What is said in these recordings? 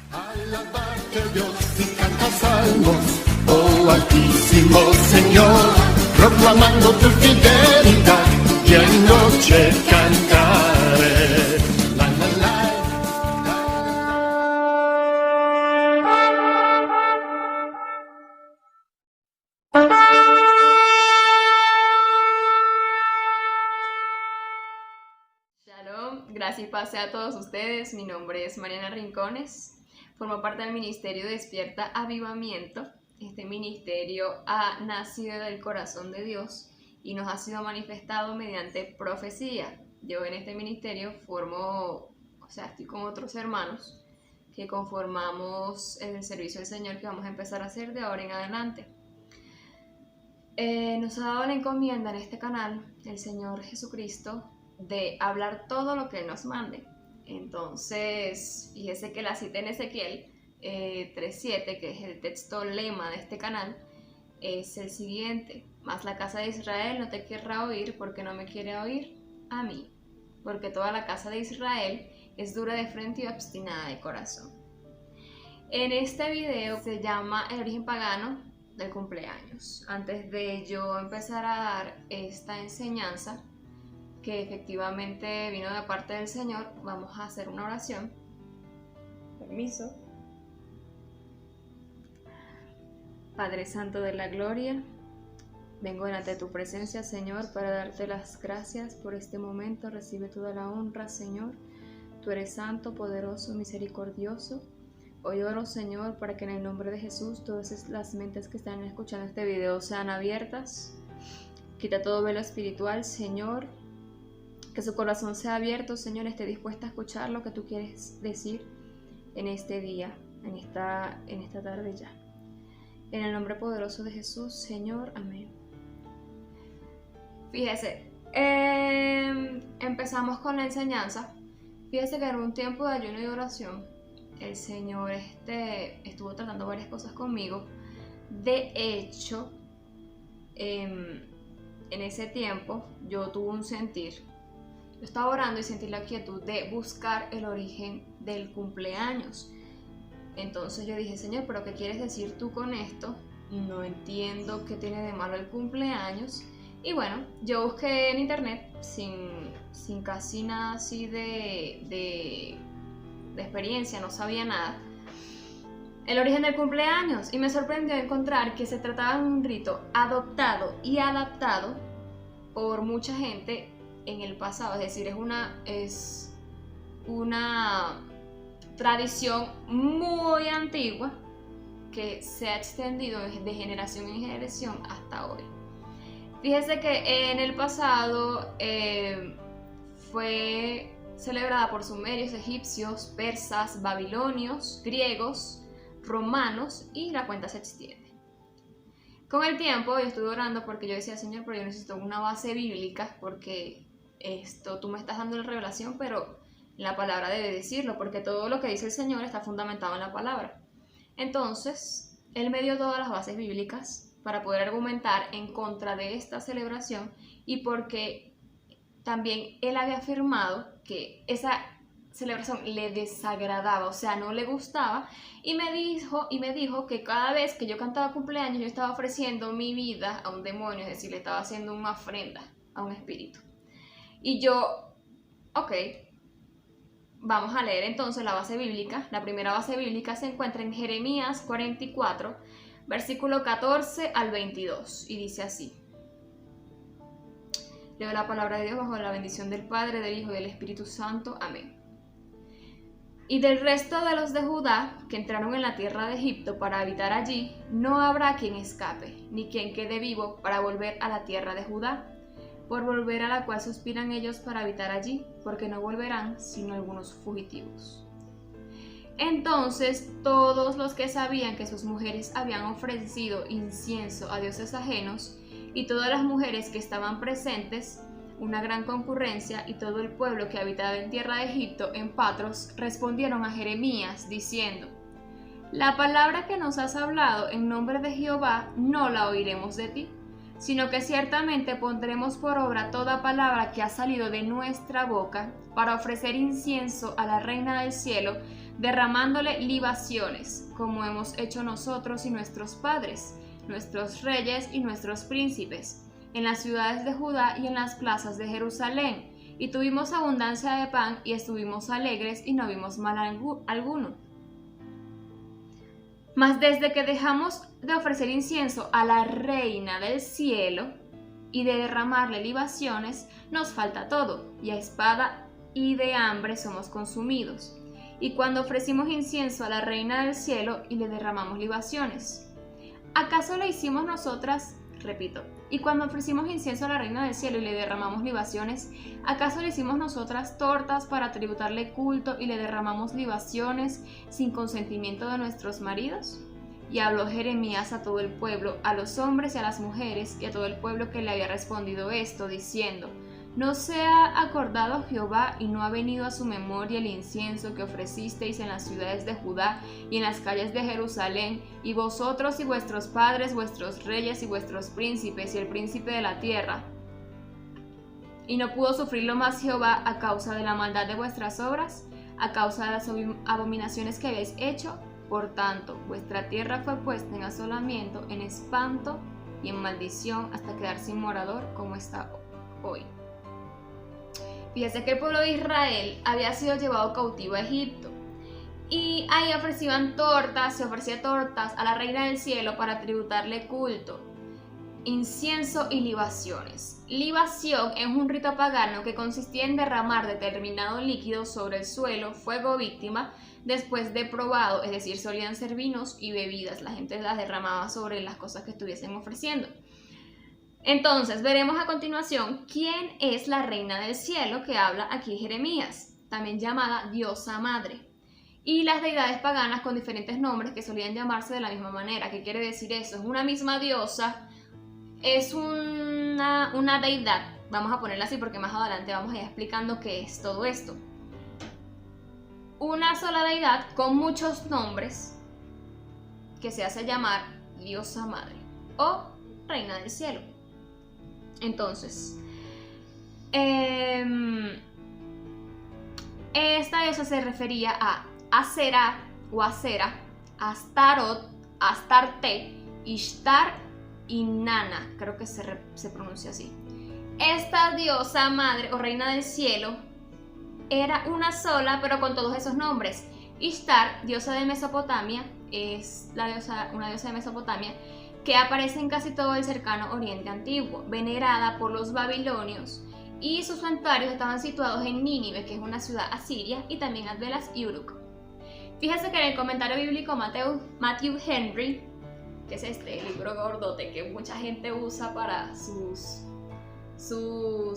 Alabarte Dios y canta salmos, oh Altísimo Señor, proclamando tu fidelidad y en noche cantaré. La, la, la, Shalom, gracias y pase a todos ustedes. Mi nombre es Mariana Rincones. Formo parte del Ministerio Despierta Avivamiento. Este ministerio ha nacido del corazón de Dios y nos ha sido manifestado mediante profecía. Yo en este ministerio estoy con otros hermanos que conformamos el servicio del Señor que vamos a empezar a hacer de ahora en adelante. Nos ha dado la encomienda en este canal el Señor Jesucristo de hablar todo lo que Él nos mande. Entonces, fíjese que la cita en Ezequiel 3:7, que es el texto lema de este canal, es el siguiente: mas la casa de Israel no te querrá oír, porque no me quiere oír a mí, porque toda la casa de Israel es dura de frente y obstinada de corazón. En este video se llama El origen pagano del cumpleaños. Antes de yo empezar a dar esta enseñanza, que efectivamente vino de parte del Señor, vamos a hacer una oración. Permiso. Padre Santo de la Gloria, vengo delante de tu presencia, Señor, para darte las gracias por este momento. Recibe toda la honra, Señor. Tú eres santo, poderoso, misericordioso. Hoy oro, Señor, para que en el nombre de Jesús todas las mentes que están escuchando este video sean abiertas. Quita todo velo espiritual, Señor. Que su corazón sea abierto, Señor, esté dispuesta a escuchar lo que tú quieres decir en este día, en esta tarde ya. En el nombre poderoso de Jesús, Señor, amén. Fíjese, empezamos con la enseñanza. Fíjese que en un tiempo de ayuno y oración, el Señor estuvo tratando varias cosas conmigo. De hecho, en ese tiempo yo tuve un sentir. Yo estaba orando y sentí la quietud de buscar el origen del cumpleaños. Entonces yo dije: Señor, ¿pero qué quieres decir tú con esto? No entiendo qué tiene de malo el cumpleaños. Y bueno, yo busqué en internet sin casi nada así de experiencia, no sabía nada, el origen del cumpleaños. Y me sorprendió encontrar que se trataba de un rito adoptado y adaptado por mucha gente en el pasado. Es decir, es una tradición muy antigua que se ha extendido de generación en generación hasta hoy. Fíjese que en el pasado fue celebrada por sumerios, egipcios, persas, babilonios, griegos, romanos, y la cuenta se extiende. Con el tiempo yo estuve orando porque yo decía: Señor, pero yo necesito una base bíblica, porque tú me estás dando la revelación, pero la palabra debe decirlo, porque todo lo que dice el Señor está fundamentado en la palabra. Entonces, Él me dio todas las bases bíblicas para poder argumentar en contra de esta celebración, y porque también Él había afirmado que esa celebración le desagradaba, o sea, no le gustaba, y me dijo que cada vez que yo cantaba cumpleaños yo estaba ofreciendo mi vida a un demonio, es decir, le estaba haciendo una ofrenda a un espíritu. Y yo, ok, vamos a leer entonces la base bíblica. La primera base bíblica se encuentra en Jeremías 44, versículo 14 al 22, y dice así: leo la palabra de Dios bajo la bendición del Padre, del Hijo y del Espíritu Santo. Amén. Y del resto de los de Judá que entraron en la tierra de Egipto para habitar allí, no habrá quien escape, ni quien quede vivo para volver a la tierra de Judá, por volver a la cual suspiran ellos para habitar allí, porque no volverán sino algunos fugitivos. Entonces todos los que sabían que sus mujeres habían ofrecido incienso a dioses ajenos, y todas las mujeres que estaban presentes, una gran concurrencia, y todo el pueblo que habitaba en tierra de Egipto, en Patros, respondieron a Jeremías diciendo: la palabra que nos has hablado en nombre de Jehová no la oiremos de ti, sino que ciertamente pondremos por obra toda palabra que ha salido de nuestra boca para ofrecer incienso a la Reina del Cielo, derramándole libaciones, como hemos hecho nosotros y nuestros padres, nuestros reyes y nuestros príncipes, en las ciudades de Judá y en las plazas de Jerusalén, y tuvimos abundancia de pan y estuvimos alegres y no vimos mal alguno. Mas desde que dejamos de ofrecer incienso a la Reina del Cielo y de derramarle libaciones, nos falta todo, y a espada y de hambre somos consumidos. Y cuando ofrecimos incienso a la Reina del Cielo y le derramamos libaciones, ¿acaso le hicimos nosotras? Repito, y cuando ofrecimos incienso a la Reina del Cielo y le derramamos libaciones, ¿acaso le hicimos nosotras tortas para tributarle culto y le derramamos libaciones sin consentimiento de nuestros maridos? Y habló Jeremías a todo el pueblo, a los hombres y a las mujeres, y a todo el pueblo que le había respondido esto, diciendo: ¿No se ha acordado Jehová y no ha venido a su memoria el incienso que ofrecisteis en las ciudades de Judá y en las calles de Jerusalén, y vosotros y vuestros padres, vuestros reyes y vuestros príncipes y el príncipe de la tierra? ¿Y no pudo sufrirlo más Jehová a causa de la maldad de vuestras obras, a causa de las abominaciones que habéis hecho? Por tanto, vuestra tierra fue puesta en asolamiento, en espanto y en maldición, hasta quedar sin morador como está hoy. Fíjese que el pueblo de Israel había sido llevado cautivo a Egipto, y ahí se ofrecía tortas a la Reina del Cielo para tributarle culto, incienso y libaciones. Libación es un rito pagano que consistía en derramar determinado líquido sobre el suelo, fuego víctima, después de probado, es decir, solían ser vinos y bebidas, la gente las derramaba sobre las cosas que estuviesen ofreciendo. Entonces, veremos a continuación quién es la Reina del Cielo que habla aquí Jeremías, también llamada Diosa Madre, y las deidades paganas con diferentes nombres que solían llamarse de la misma manera. ¿Qué quiere decir eso? Es una misma diosa, es una deidad, vamos a ponerla así porque más adelante vamos a ir explicando qué es todo esto. Una sola deidad con muchos nombres que se hace llamar Diosa Madre o Reina del Cielo. Entonces, esta diosa se refería a Asera o Asera, Astarot, Astarte, Ishtar y Nana, creo que se pronuncia así. Esta diosa madre o reina del cielo era una sola, pero con todos esos nombres. Ishtar, diosa de Mesopotamia, es una diosa de Mesopotamia que aparece en casi todo el cercano Oriente Antiguo, venerada por los babilonios, y sus santuarios estaban situados en Nínive, que es una ciudad asiria, y también Adbelas y Uruk. Fíjese que en el comentario bíblico Matthew Henry, que es este libro gordote que mucha gente usa para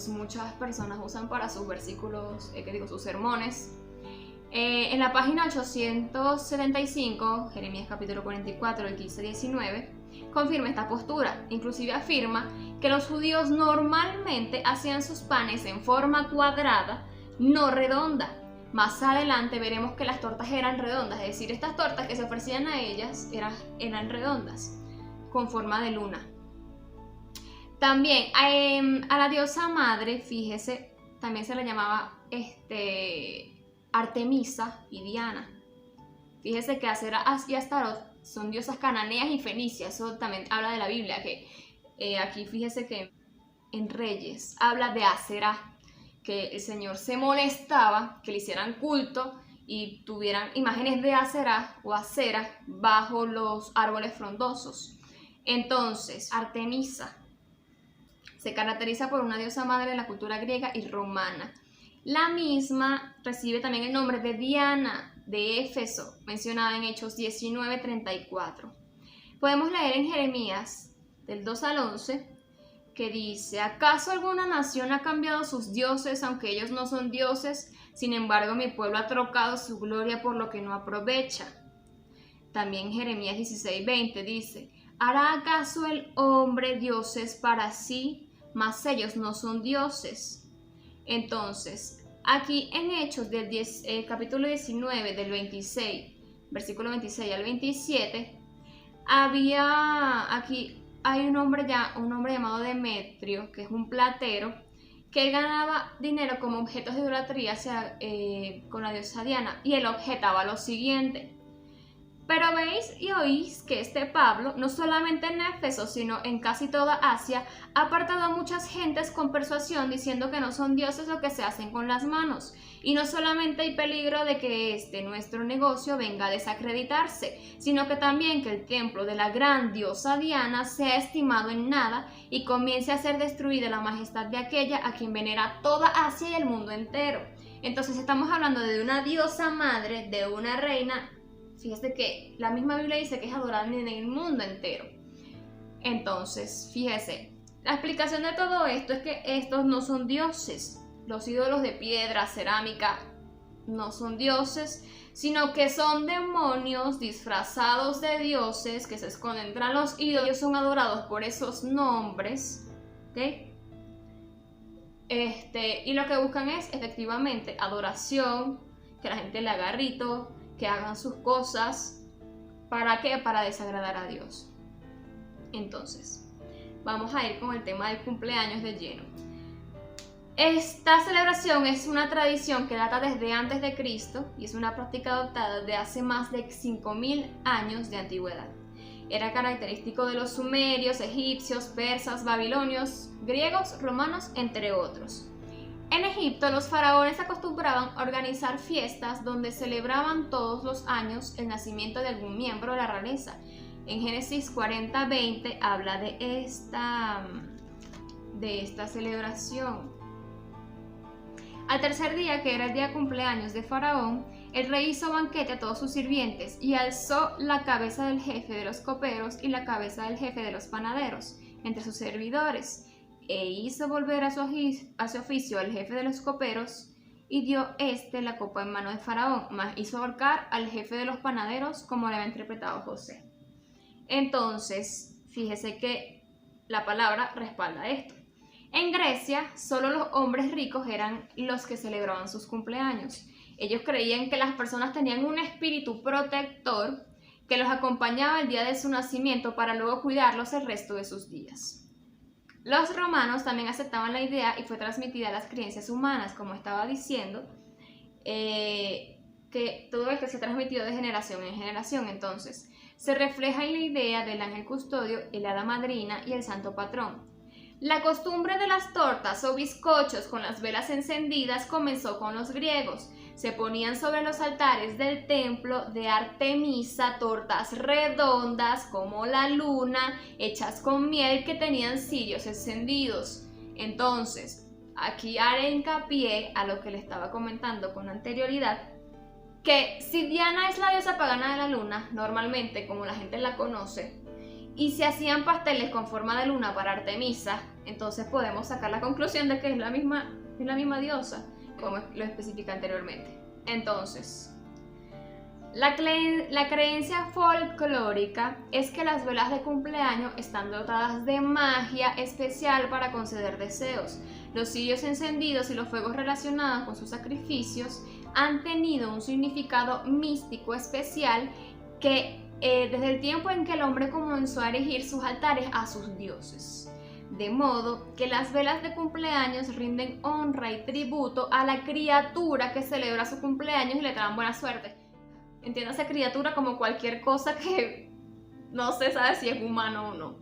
muchas personas usan para sus versículos, sus sermones, en la página 875, Jeremías capítulo 44, el 15-19, confirma esta postura. Inclusive afirma que los judíos normalmente hacían sus panes en forma cuadrada, no redonda. Más adelante veremos que las tortas eran redondas, es decir, estas tortas que se ofrecían a ellas eran redondas, con forma de luna. También a la diosa madre, fíjese, también se le llamaba Artemisa y Diana. Fíjese que Asera y Astarot son diosas cananeas y fenicias. Eso también habla de la Biblia, que aquí fíjese que en Reyes habla de Asera, que el Señor se molestaba que le hicieran culto y tuvieran imágenes de Asera o Asera bajo los árboles frondosos. Entonces, Artemisa se caracteriza por una diosa madre en la cultura griega y romana. La misma recibe también el nombre de Diana de Éfeso, mencionada en Hechos 19:34. Podemos leer en Jeremías del 2 al 11, que dice: ¿acaso alguna nación ha cambiado sus dioses, aunque ellos no son dioses? Sin embargo, mi pueblo ha trocado su gloria por lo que no aprovecha. También Jeremías 16:20 dice: ¿hará acaso el hombre dioses para sí? Mas ellos no son dioses. Entonces, aquí en Hechos capítulo 19 del 26, versículo 26 al 27, había aquí hay un hombre llamado Demetrio, que es un platero, que él ganaba dinero como objetos de idolatría con la diosa Diana, y él objetaba lo siguiente: pero veis y oís que este Pablo, no solamente en Éfeso, sino en casi toda Asia, ha apartado a muchas gentes con persuasión, diciendo que no son dioses lo que se hacen con las manos. Y no solamente hay peligro de que nuestro negocio venga a desacreditarse, sino que también que el templo de la gran diosa Diana sea estimado en nada y comience a ser destruida la majestad de aquella a quien venera toda Asia y el mundo entero. Entonces estamos hablando de una diosa madre, de una reina. Fíjese que la misma Biblia dice que es adorada en el mundo entero. Entonces, fíjese, la explicación de todo esto es que estos no son dioses. Los ídolos de piedra, cerámica, no son dioses, sino que son demonios disfrazados de dioses que se esconden tras los ídolos. Ellos son adorados por esos nombres, ¿ok? Y lo que buscan es efectivamente adoración, que la gente le haga ritos, que hagan sus cosas. ¿Para qué? Para desagradar a Dios. Entonces, vamos a ir con el tema del cumpleaños de lleno. Esta celebración es una tradición que data desde antes de Cristo y es una práctica adoptada de hace más de 5000 años de antigüedad. Era característico de los sumerios, egipcios, persas, babilonios, griegos, romanos, entre otros. En Egipto, los faraones acostumbraban a organizar fiestas donde celebraban todos los años el nacimiento de algún miembro de la realeza. En Génesis 40:20 habla de esta celebración. Al tercer día, que era el día de cumpleaños de Faraón, el rey hizo banquete a todos sus sirvientes y alzó la cabeza del jefe de los coperos y la cabeza del jefe de los panaderos entre sus servidores. E hizo volver a su oficio al jefe de los coperos y dio la copa en mano de Faraón, mas hizo ahorcar al jefe de los panaderos, como le había interpretado José. Entonces, fíjese que la palabra respalda esto. En Grecia, solo los hombres ricos eran los que celebraban sus cumpleaños. Ellos creían que las personas tenían un espíritu protector que los acompañaba el día de su nacimiento para luego cuidarlos el resto de sus días. Los romanos también aceptaban la idea y fue transmitida a las creencias humanas, como estaba diciendo, que todo esto se ha transmitido de generación en generación. Entonces, se refleja en la idea del ángel custodio, el hada madrina y el santo patrón. La costumbre de las tortas o bizcochos con las velas encendidas comenzó con los griegos. Se ponían sobre los altares del templo de Artemisa tortas redondas como la luna, hechas con miel, que tenían cirios encendidos. Entonces, aquí haré hincapié a lo que le estaba comentando con anterioridad, que si Diana es la diosa pagana de la luna, normalmente como la gente la conoce, y se hacían pasteles con forma de luna para Artemisa, entonces podemos sacar la conclusión de que es la misma diosa, como lo especifica anteriormente. Entonces, la creencia folclórica es que las velas de cumpleaños están dotadas de magia especial para conceder deseos. Los cirios encendidos y los fuegos relacionados con sus sacrificios han tenido un significado místico especial que desde el tiempo en que el hombre comenzó a erigir sus altares a sus dioses. De modo que las velas de cumpleaños rinden honra y tributo a la criatura que celebra su cumpleaños y le traen buena suerte. Entiéndase criatura como cualquier cosa que no se sabe si es humano o no.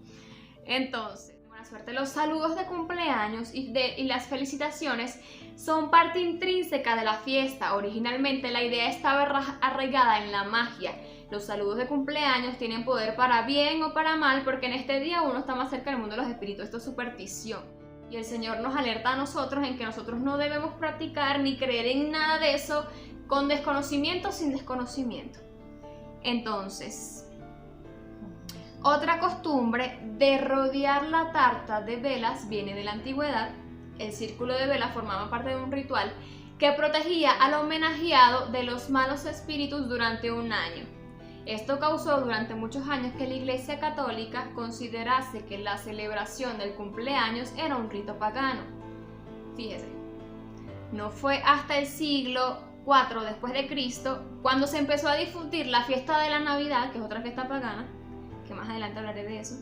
Entonces, buena suerte. Los saludos de cumpleaños y las felicitaciones son parte intrínseca de la fiesta. Originalmente la idea estaba arraigada en la magia. Los saludos de cumpleaños tienen poder para bien o para mal, porque en este día uno está más cerca del mundo de los espíritus. Esto es superstición. Y el Señor nos alerta a nosotros en que nosotros no debemos practicar ni creer en nada de eso con desconocimiento o sin desconocimiento. Entonces, otra costumbre de rodear la tarta de velas viene de la antigüedad. El círculo de velas formaba parte de un ritual que protegía al homenajeado de los malos espíritus durante un año. Esto causó durante muchos años que la Iglesia Católica considerase que la celebración del cumpleaños era un rito pagano. Fíjese, no fue hasta el siglo IV después de Cristo cuando se empezó a difundir la fiesta de la Navidad, que es otra fiesta pagana, que más adelante hablaré de eso,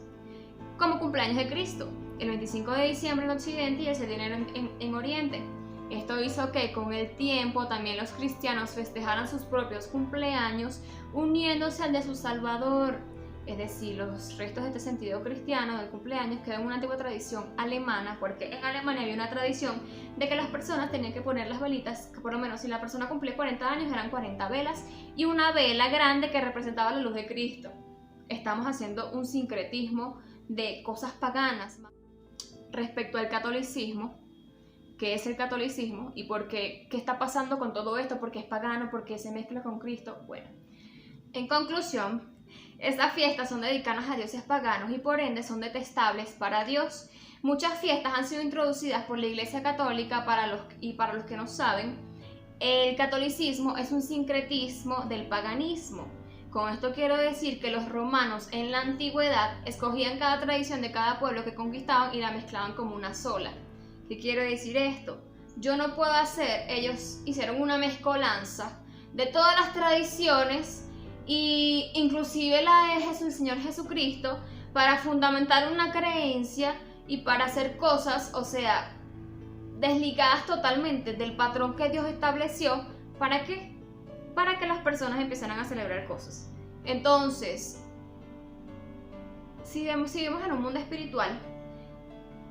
como cumpleaños de Cristo, el 25 de diciembre en Occidente y el 6 de enero en Oriente. Esto hizo que con el tiempo también los cristianos festejaran sus propios cumpleaños uniéndose al de su Salvador. Es decir, los restos de este sentido cristiano del cumpleaños quedan en una antigua tradición alemana, porque en Alemania había una tradición de que las personas tenían que poner las velitas, que por lo menos si la persona cumplía 40 años eran 40 velas y una vela grande que representaba la luz de Cristo. Estamos haciendo un sincretismo de cosas paganas. Respecto al catolicismo, ¿qué es el catolicismo? ¿Y por qué? ¿Qué está pasando con todo esto? ¿Por qué es pagano? ¿Por qué se mezcla con Cristo? Bueno, en conclusión, estas fiestas son dedicadas a dioses paganos y por ende son detestables para Dios. Muchas fiestas han sido introducidas por la Iglesia Católica para los que no saben, el catolicismo es un sincretismo del paganismo. Con esto quiero decir que los romanos en la antigüedad escogían cada tradición de cada pueblo que conquistaban y la mezclaban como una sola. ¿Qué quiere decir esto? Yo no puedo hacer, ellos hicieron una mezcolanza de todas las tradiciones y inclusive la de el Señor Jesucristo para fundamentar una creencia y para hacer cosas, o sea, desligadas totalmente del patrón que Dios estableció. ¿Para qué? Para que las personas empezaran a celebrar cosas. Entonces, si vivimos en un mundo espiritual,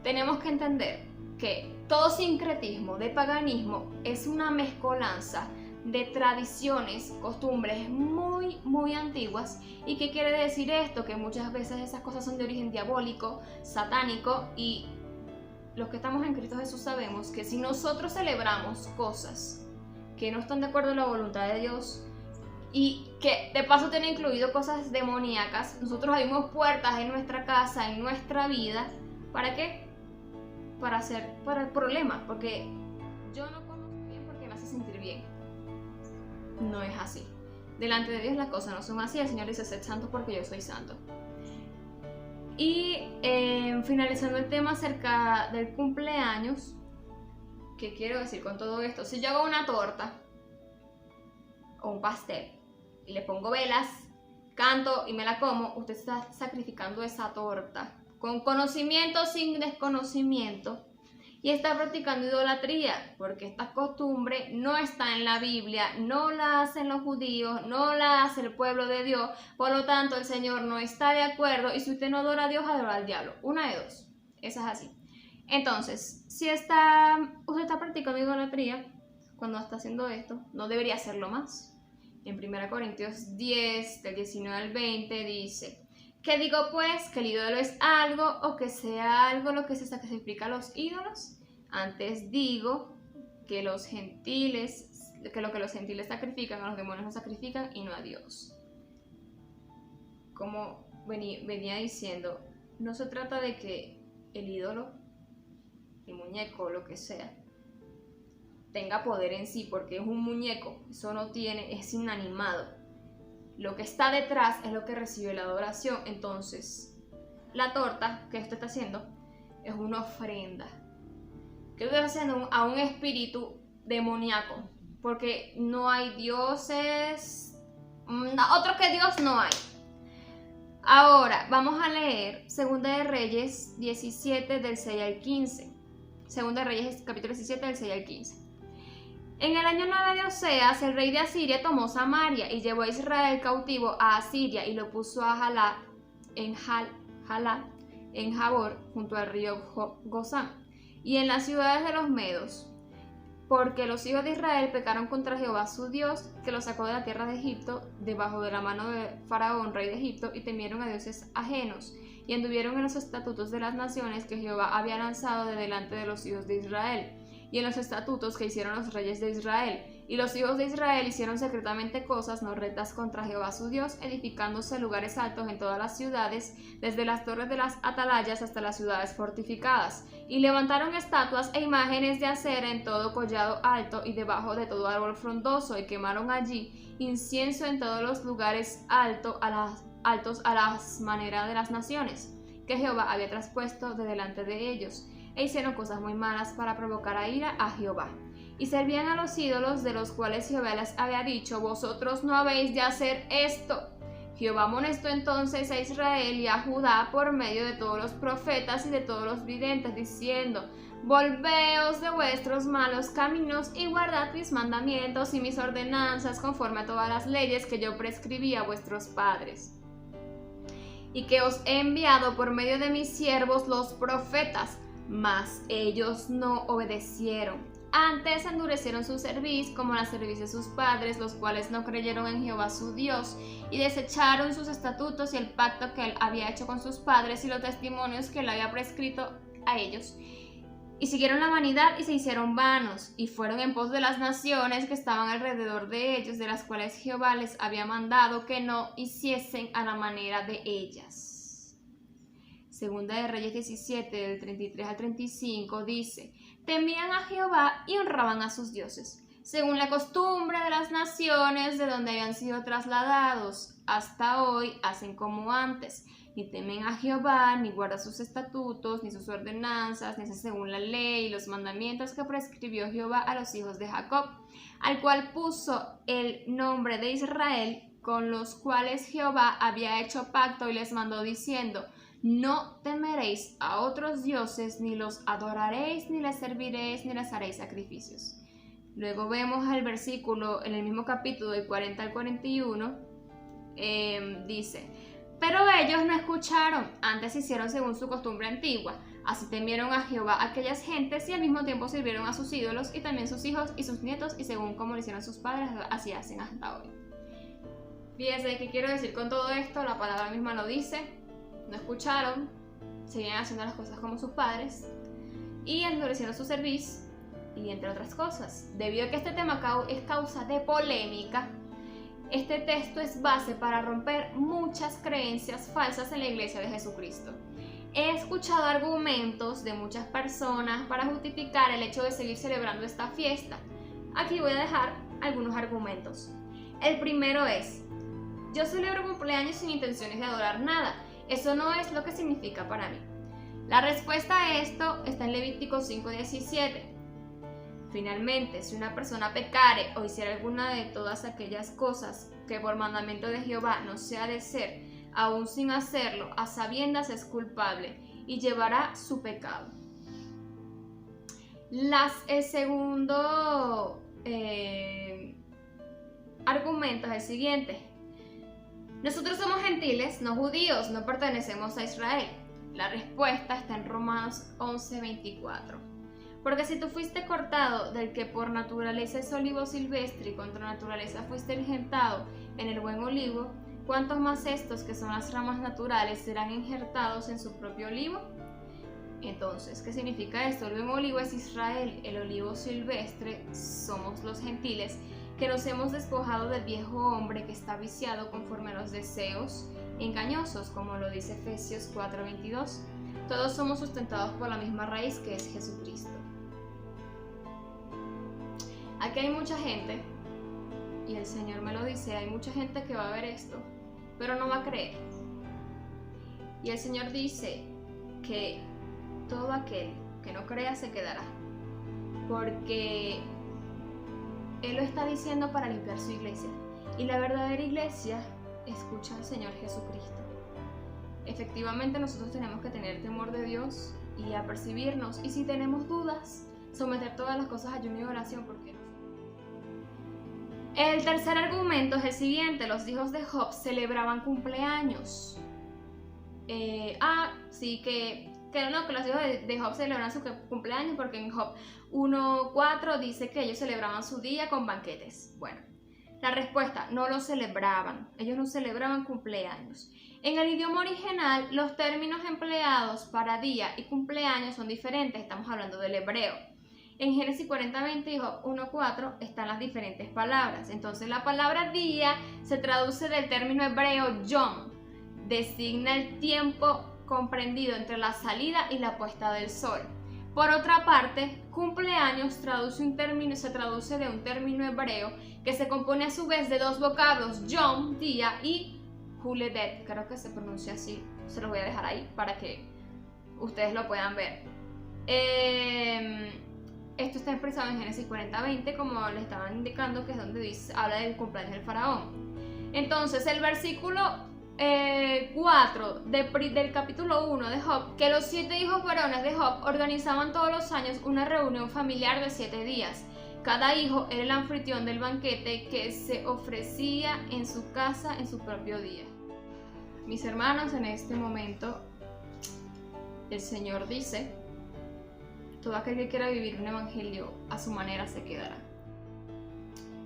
tenemos que entender que todo sincretismo de paganismo es una mezcolanza de tradiciones, costumbres muy antiguas. ¿Y qué quiere decir esto? Que muchas veces esas cosas son de origen diabólico, satánico, y los que estamos en Cristo Jesús sabemos que si nosotros celebramos cosas que no están de acuerdo a la voluntad de Dios y que de paso tienen incluido cosas demoníacas, nosotros abrimos puertas en nuestra casa, en nuestra vida. ¿Para qué? Para el problema, porque yo no como bien porque me hace sentir bien. No es así. Delante de Dios las cosas no son así. El Señor dice: sed santos porque yo soy santo. Y finalizando el tema acerca del cumpleaños, ¿qué quiero decir con todo esto? Si yo hago una torta o un pastel y le pongo velas, canto y me la como, usted está sacrificando esa torta con conocimiento, sin desconocimiento, y está practicando idolatría, porque esta costumbre no está en la Biblia, no la hacen los judíos, no la hace el pueblo de Dios. Por lo tanto, el Señor no está de acuerdo, y si usted no adora a Dios, adora al diablo. Una de dos. Esa es así. Entonces, si usted está practicando idolatría cuando está haciendo esto, no debería hacerlo más. En 1 Corintios 10, del 19 al 20, dice: ¿qué digo pues? ¿Que el ídolo es algo o que sea algo lo que se sacrifica a los ídolos? Antes digo que lo que los gentiles sacrifican, a los demonios no sacrifican y no a Dios. Como venía diciendo, no se trata de que el ídolo, el muñeco, lo que sea, tenga poder en sí, porque es un muñeco, eso no tiene, es inanimado. Lo que está detrás es lo que recibe la adoración. Entonces, la torta que usted está haciendo es una ofrenda que usted está haciendo a un espíritu demoníaco, porque no hay dioses, otro que Dios no hay. Ahora, vamos a leer 2 de Reyes 17, del 6 al 15. 2 de Reyes, capítulo 17, del 6 al 15. En el año 9 de Oseas, el rey de Asiria tomó Samaria y llevó a Israel cautivo a Asiria y lo puso a Jalá, en Jabor, junto al río Gozán, y en las ciudades de los medos, porque los hijos de Israel pecaron contra Jehová su Dios, que los sacó de la tierra de Egipto, debajo de la mano de Faraón, rey de Egipto, y temieron a dioses ajenos, y anduvieron en los estatutos de las naciones que Jehová había lanzado de delante de los hijos de Israel, y en los estatutos que hicieron los reyes de Israel. Y los hijos de Israel hicieron secretamente cosas no rectas contra Jehová su Dios, edificándose lugares altos en todas las ciudades, desde las torres de las atalayas hasta las ciudades fortificadas. Y levantaron estatuas e imágenes de acera en todo collado alto y debajo de todo árbol frondoso, y quemaron allí incienso en todos los lugares altos a las maneras de las naciones, que Jehová había traspuesto de delante de ellos. E hicieron cosas muy malas para provocar a ira a Jehová. Y servían a los ídolos, de los cuales Jehová les había dicho: vosotros no habéis de hacer esto. Jehová amonestó entonces a Israel y a Judá por medio de todos los profetas y de todos los videntes, diciendo: Volveos de vuestros malos caminos y guardad mis mandamientos y mis ordenanzas conforme a todas las leyes que yo prescribí a vuestros padres, y que os he enviado por medio de mis siervos los profetas, mas ellos no obedecieron. Antes endurecieron su cerviz como la cerviz de sus padres, los cuales no creyeron en Jehová su Dios, y desecharon sus estatutos y el pacto que él había hecho con sus padres y los testimonios que él había prescrito a ellos. Y siguieron la vanidad y se hicieron vanos, y fueron en pos de las naciones que estaban alrededor de ellos, de las cuales Jehová les había mandado que no hiciesen a la manera de ellas. Segunda de Reyes 17, del 33 al 35, dice: Temían a Jehová y honraban a sus dioses, según la costumbre de las naciones de donde habían sido trasladados. Hasta hoy hacen como antes, ni temen a Jehová, ni guardan sus estatutos, ni sus ordenanzas, ni hacen según la ley y los mandamientos que prescribió Jehová a los hijos de Jacob, al cual puso el nombre de Israel, con los cuales Jehová había hecho pacto y les mandó diciendo: No temeréis a otros dioses, ni los adoraréis, ni les serviréis, ni les haréis sacrificios. Luego vemos el versículo en el mismo capítulo, del 40 al 41, dice: Pero ellos no escucharon, antes hicieron según su costumbre antigua. Así temieron a Jehová aquellas gentes y al mismo tiempo sirvieron a sus ídolos, y también sus hijos y sus nietos, y según como lo hicieron sus padres, así hacen hasta hoy. Fíjense qué quiero decir con todo esto. La palabra misma lo dice. No escucharon, seguían haciendo las cosas como sus padres y endurecieron su cerviz, y entre otras cosas. Debido a que este tema es causa de polémica, este texto es base para romper muchas creencias falsas en la Iglesia de Jesucristo. He escuchado argumentos de muchas personas para justificar el hecho de seguir celebrando esta fiesta. Aquí voy a dejar algunos argumentos. El primero es: yo celebro cumpleaños sin intenciones de adorar nada. Eso no es lo que significa para mí. La respuesta a esto está en Levítico 5:17. Finalmente, si una persona pecare o hiciera alguna de todas aquellas cosas que por mandamiento de Jehová no se ha de hacer, aún sin hacerlo, a sabiendas es culpable y llevará su pecado. El segundo argumento es el siguiente: nosotros somos gentiles, no judíos, no pertenecemos a Israel. La respuesta está en Romanos 11:24. Porque si tú fuiste cortado del que por naturaleza es olivo silvestre y contra naturaleza fuiste injertado en el buen olivo, ¿cuántos más estos que son las ramas naturales serán injertados en su propio olivo? Entonces, ¿qué significa esto? El buen olivo es Israel, el olivo silvestre somos los gentiles, que nos hemos despojado del viejo hombre que está viciado conforme a los deseos engañosos, como lo dice Efesios 4:22. Todos somos sustentados por la misma raíz que es Jesucristo. Aquí hay mucha gente, y el Señor me lo dice, hay mucha gente que va a ver esto, pero no va a creer. Y el Señor dice que todo aquel que no crea se quedará, porque Él lo está diciendo para limpiar su iglesia. Y la verdadera iglesia escucha al Señor Jesucristo. Efectivamente, nosotros tenemos que tener temor de Dios y apercibirnos. Y si tenemos dudas, someter todas las cosas a ayuno y oración, porque no. El tercer argumento es el siguiente: los hijos de Job celebraban cumpleaños. Sí, que los hijos de Job celebran su cumpleaños, porque en Job 1:4 dice que ellos celebraban su día con banquetes. Bueno, la respuesta: no lo celebraban. Ellos no celebraban cumpleaños. En el idioma original, los términos empleados para día y cumpleaños son diferentes. Estamos hablando del hebreo. En Génesis 40:20 y Job 1:4 están las diferentes palabras. Entonces, la palabra día se traduce del término hebreo yom. Designa el tiempo comprendido entre la salida y la puesta del sol. Por otra parte, cumpleaños se traduce de un término hebreo que se compone a su vez de dos vocablos, yom, día, y huledet, creo que se pronuncia así. Se los voy a dejar ahí para que ustedes lo puedan ver. Esto está expresado en Génesis 40:20, como les estaban indicando, que es donde habla del cumpleaños del faraón. Entonces, el versículo 4 del capítulo 1 de Job, que los 7 hijos varones de Job organizaban todos los años una reunión familiar de 7 días. Cada hijo era el anfitrión del banquete que se ofrecía en su casa en su propio día. Mis hermanos, en este momento el Señor dice: todo aquel que quiera vivir un evangelio a su manera se quedará.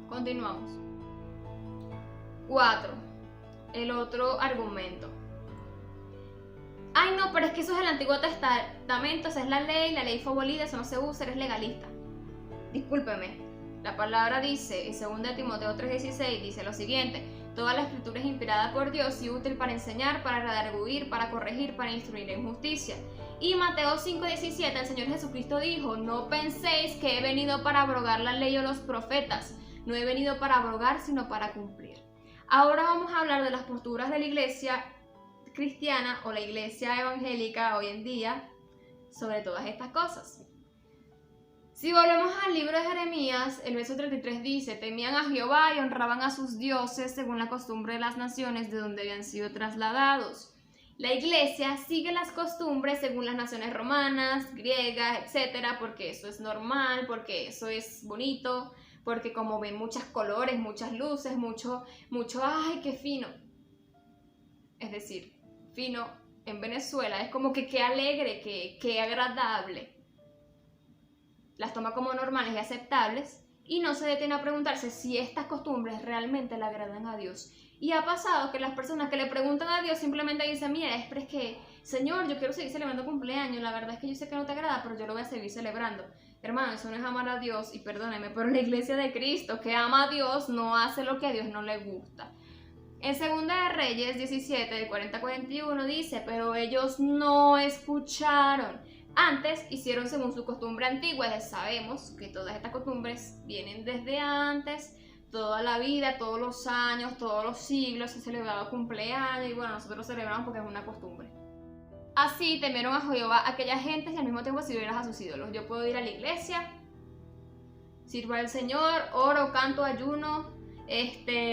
Continuamos. 4. El otro argumento. Ay, no, pero es que eso es el Antiguo Testamento, esa es la ley fue abolida, eso no se usa, eres legalista. Discúlpeme, la palabra dice, en 2 Timoteo 3:16, dice lo siguiente: toda la escritura es inspirada por Dios y útil para enseñar, para redarguir, para corregir, para instruir en justicia. Y Mateo 5:17, el Señor Jesucristo dijo: no penséis que he venido para abrogar la ley o los profetas, no he venido para abrogar, sino para cumplir. Ahora vamos a hablar de las posturas de la iglesia cristiana o la iglesia evangélica hoy en día sobre todas estas cosas. Si volvemos al libro de Jeremías, el verso 33 dice: temían a Jehová y honraban a sus dioses según la costumbre de las naciones de donde habían sido trasladados. La iglesia sigue las costumbres según las naciones romanas, griegas, etcétera, porque eso es normal, porque eso es bonito, porque como ven muchos colores, muchas luces, mucho, ¡ay, qué fino! Es decir, fino en Venezuela es como que qué alegre, qué agradable. Las toma como normales y aceptables y no se detiene a preguntarse si estas costumbres realmente le agradan a Dios. Y ha pasado que las personas que le preguntan a Dios simplemente dicen: mira, es que, Señor, yo quiero seguir celebrando cumpleaños, la verdad es que yo sé que no te agrada, pero yo lo voy a seguir celebrando. Hermano, eso no es amar a Dios, y perdóneme, pero la iglesia de Cristo que ama a Dios no hace lo que a Dios no le gusta. En 2 de Reyes 17, de 40-41 dice: pero ellos no escucharon. Antes hicieron según su costumbre antigua. Ya sabemos que todas estas costumbres vienen desde antes, toda la vida, todos los años, todos los siglos se celebraba cumpleaños y bueno, nosotros celebramos porque es una costumbre. Así temieron a Jehová aquella gente y al mismo tiempo sirvieron a sus ídolos. Yo puedo ir a la iglesia, sirvo al Señor, oro, canto, ayuno,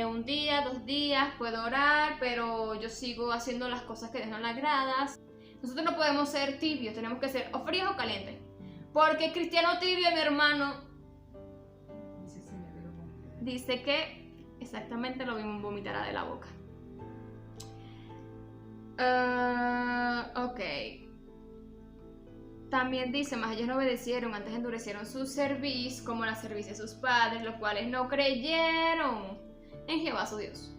un día, 2 días, puedo orar, pero yo sigo haciendo las cosas que Dios no le agrada. Nosotros no podemos ser tibios, tenemos que ser o fríos o calientes. Porque cristiano tibio, mi hermano, dice que exactamente lo mismo vomitará de la boca. Ok. También dice: mas ellos no obedecieron, antes endurecieron su cerviz como la cerviz de sus padres, los cuales no creyeron en Jehová su Dios.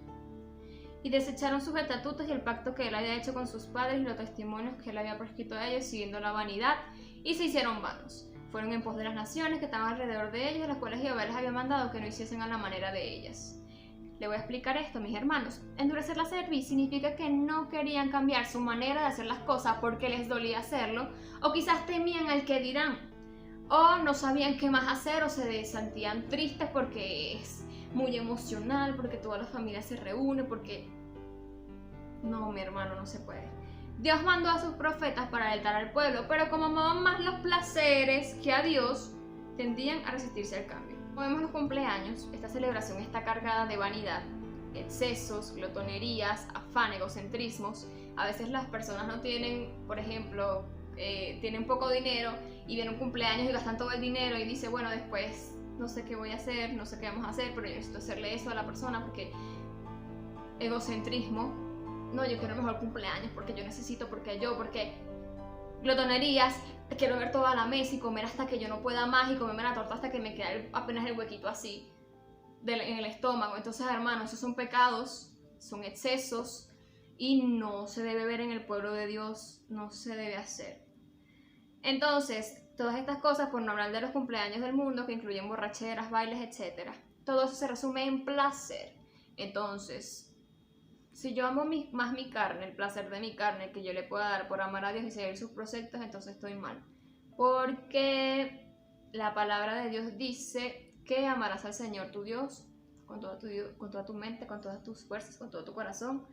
Y desecharon sus estatutos y el pacto que él había hecho con sus padres y los testimonios que él había prescrito a ellos, siguiendo la vanidad, y se hicieron vanos. Fueron en pos de las naciones que estaban alrededor de ellos, las cuales Jehová les había mandado que no hiciesen a la manera de ellas. Le voy a explicar esto, mis hermanos. Endurecer la cerviz significa que no querían cambiar su manera de hacer las cosas porque les dolía hacerlo, o quizás temían al que dirán, o no sabían qué más hacer, o se sentían tristes porque es muy emocional, porque toda la familia se reúne, porque... No, mi hermano, no se puede. Dios mandó a sus profetas para alertar al pueblo, pero como amaban más los placeres que a Dios, tendían a resistirse al cambio. Como vemos los cumpleaños, esta celebración está cargada de vanidad, excesos, glotonerías, afán, egocentrismos. A veces las personas no tienen, por ejemplo, tienen poco dinero y viene un cumpleaños y gastan todo el dinero y dice: bueno, después no sé qué voy a hacer, no sé qué vamos a hacer, pero yo necesito hacerle eso a la persona porque egocentrismo. No, yo quiero el mejor cumpleaños porque yo necesito, porque glotonerías, quiero ver toda la mesa y comer hasta que yo no pueda más y comerme la torta hasta que me quede apenas el huequito así en el estómago. Entonces, hermanos, esos son pecados, son excesos y no se debe ver en el pueblo de Dios, no se debe hacer. Entonces, todas estas cosas, por no hablar de los cumpleaños del mundo, que incluyen borracheras, bailes, etc., todo eso se resume en placer. Entonces, si yo amo más mi carne, el placer de mi carne que yo le pueda dar por amar a Dios y seguir sus preceptos, entonces estoy mal. Porque la palabra de Dios dice que amarás al Señor tu Dios con toda tu mente, con todas tus fuerzas, con todo tu corazón,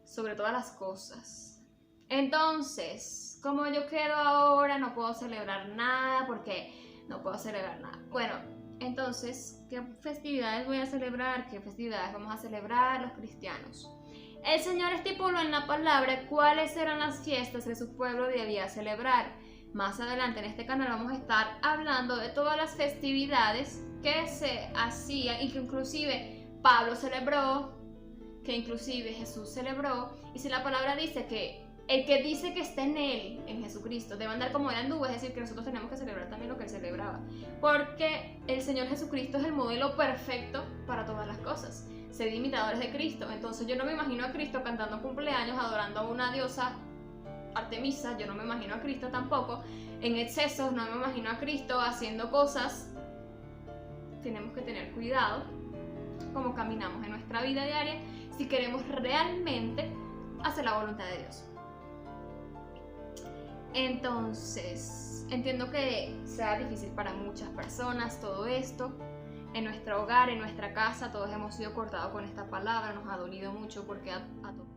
sobre todas las cosas. Entonces, como yo quedo ahora, no puedo celebrar nada porque no puedo celebrar nada. Bueno, Entonces, ¿qué festividades voy a celebrar? ¿Qué festividades vamos a celebrar los cristianos? El Señor estipuló en la palabra cuáles eran las fiestas que su pueblo debía celebrar. Más adelante en este canal vamos a estar hablando de todas las festividades que se hacían y que inclusive Pablo celebró, que inclusive Jesús celebró. Y si la palabra dice que el que dice que está en él, en Jesucristo, debe andar como él anduvo, es decir, que nosotros tenemos que celebrar también lo que él celebraba. Porque el Señor Jesucristo es el modelo perfecto para todas las cosas. Sed imitadores de Cristo. Entonces yo no me imagino a Cristo cantando cumpleaños, adorando a una diosa Artemisa. Yo no me imagino a Cristo tampoco en excesos, no me imagino a Cristo haciendo cosas. Tenemos que tener cuidado cómo caminamos en nuestra vida diaria si queremos realmente hacer la voluntad de Dios. Entonces, entiendo que sea difícil para muchas personas todo esto. En nuestro hogar, en nuestra casa, todos hemos sido cortados con esta palabra, nos ha dolido mucho porque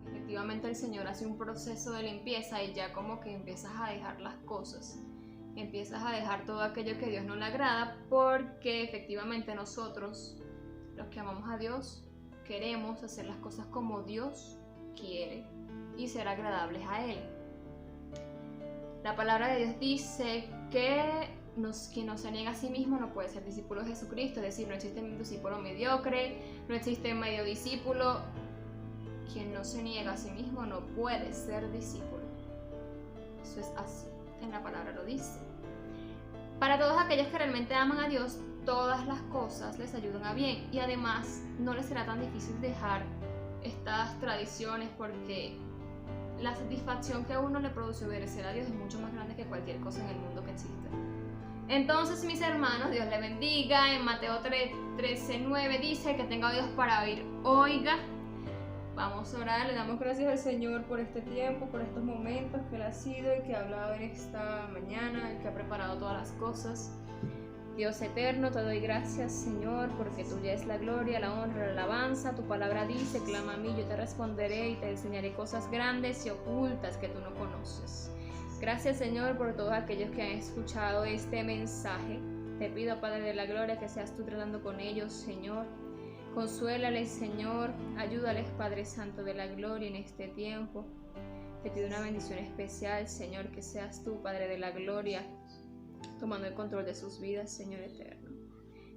efectivamente el Señor hace un proceso de limpieza y ya como que empiezas a dejar las cosas, empiezas a dejar todo aquello que a Dios no le agrada, porque efectivamente nosotros, los que amamos a Dios, queremos hacer las cosas como Dios quiere y ser agradables a Él. La palabra de Dios dice que quien no se niega a sí mismo no puede ser discípulo de Jesucristo, es decir, no existe un discípulo mediocre, no existe medio discípulo. Quien no se niega a sí mismo no puede ser discípulo. Eso es así, en la palabra lo dice. Para todos aquellos que realmente aman a Dios, todas las cosas les ayudan a bien y además no les será tan difícil dejar estas tradiciones porque la satisfacción que a uno le produce obedecer a Dios es mucho más grande que cualquier cosa en el mundo que existe. Entonces, mis hermanos, Dios les bendiga. En Mateo 13:9 dice que tenga oídos para oír, oiga. Vamos a orar, le damos gracias al Señor por este tiempo, por estos momentos que Él ha sido, el que ha hablado en esta mañana, el que ha preparado todas las cosas. Dios eterno, te doy gracias, Señor, porque tuya es la gloria, la honra, la alabanza. Tu palabra dice, clama a mí, yo te responderé y te enseñaré cosas grandes y ocultas que tú no conoces. Gracias, Señor, por todos aquellos que han escuchado este mensaje. Te pido, Padre de la gloria, que seas tú tratando con ellos, Señor. Consuélales, Señor. Ayúdales, Padre Santo de la gloria, en este tiempo. Te pido una bendición especial, Señor, que seas tú, Padre de la gloria, tomando el control de sus vidas, Señor eterno.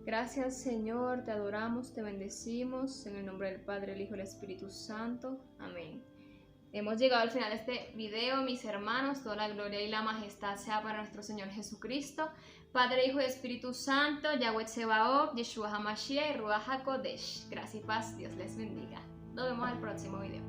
Gracias, Señor, te adoramos, te bendecimos, en el nombre del Padre, el Hijo y el Espíritu Santo. Amén. Hemos llegado al final de este video, mis hermanos. Toda la gloria y la majestad sea para nuestro Señor Jesucristo, Padre, Hijo y Espíritu Santo, Yahweh Tsebaot, Yeshua HaMashiach y Ruach HaKodesh. Gracias y paz, Dios les bendiga. Nos vemos en el próximo video.